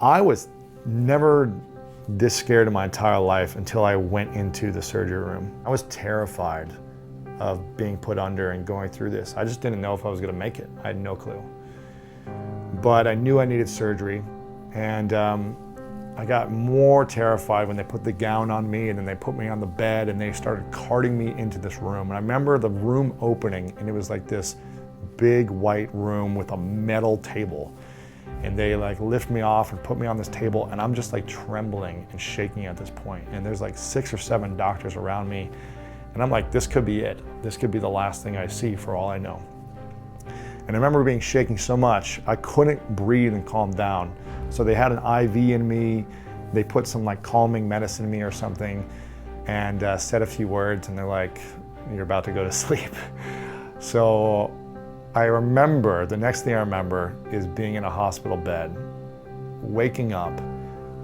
I was never this scared in my entire life until I went into the surgery room. I was terrified of being put under and going through this. I just didn't know if I was gonna make it. I had no clue. But I knew I needed surgery, and I got more terrified when they put the gown on me and then they put me on the bed and they started carting me into this room. And I remember the room opening, and it was like this big white room with a metal table. And they like lift me off and put me on this table, and I'm just like trembling and shaking at this point. And there's like 6 or 7 doctors around me. And I'm like, this could be it. This could be the last thing I see for all I know. And I remember being shaking so much, I couldn't breathe and calm down. So they had an IV in me. They put some like calming medicine in me or something, and said a few words, and they're like, you're about to go to sleep. So I remember, the next thing I remember is being in a hospital bed, waking up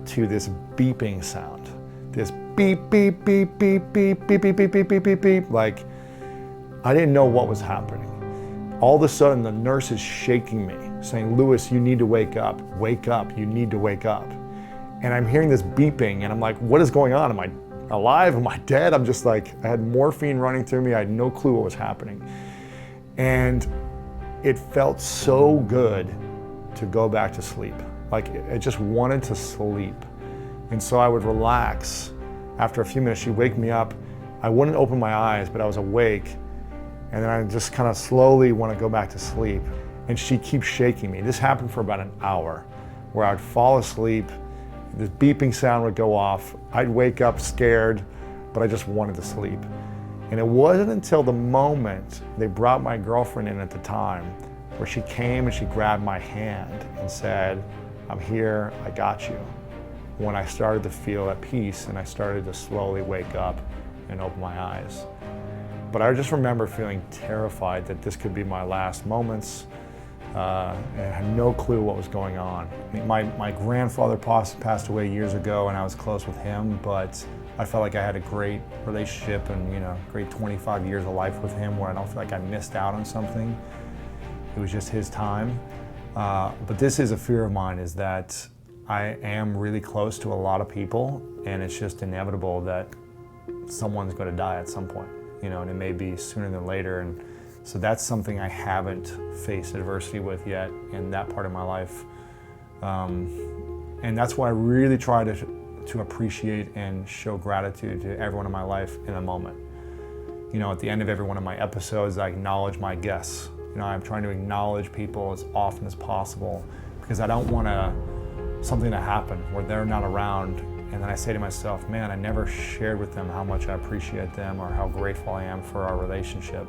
to this beeping sound. This beep, beep, beep, beep, beep, beep, beep, beep, beep, beep, beep, beep. Like, I didn't know what was happening. All of a sudden, the nurse is shaking me, saying, Lewis, you need to wake up, you need to wake up. And I'm hearing this beeping, and I'm like, what is going on? Am I alive? Am I dead? I'm just like, I had morphine running through me. I had no clue what was happening. And it felt so good to go back to sleep. Like, I just wanted to sleep. And so I would relax. After a few minutes, she'd wake me up. I wouldn't open my eyes, but I was awake. And then I just kind of slowly want to go back to sleep. And she keeps shaking me. This happened for about an hour, where I'd fall asleep, this beeping sound would go off, I'd wake up scared, but I just wanted to sleep. And it wasn't until the moment they brought my girlfriend in at the time, where she came and she grabbed my hand and said, I'm here, I got you, when I started to feel at peace and I started to slowly wake up and open my eyes. But I just remember feeling terrified that this could be my last moments. And I had no clue what was going on. My grandfather passed away years ago, and I was close with him, but I felt like I had a great relationship and, great 25 years of life with him, where I don't feel like I missed out on something. It was just his time. But this is a fear of mine, is that I am really close to a lot of people, and it's just inevitable that someone's going to die at some point, and it may be sooner than later. And so that's something I haven't faced adversity with yet in that part of my life. And that's why I really try to appreciate and show gratitude to everyone in my life in a moment. At the end of every one of my episodes, I acknowledge my guests. I'm trying to acknowledge people as often as possible, because I don't want something to happen where they're not around, and then I say to myself, man, I never shared with them how much I appreciate them or how grateful I am for our relationship.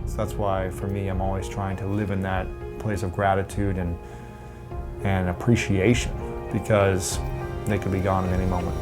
So that's why, for me, I'm always trying to live in that place of gratitude and appreciation, because they could be gone at any moment.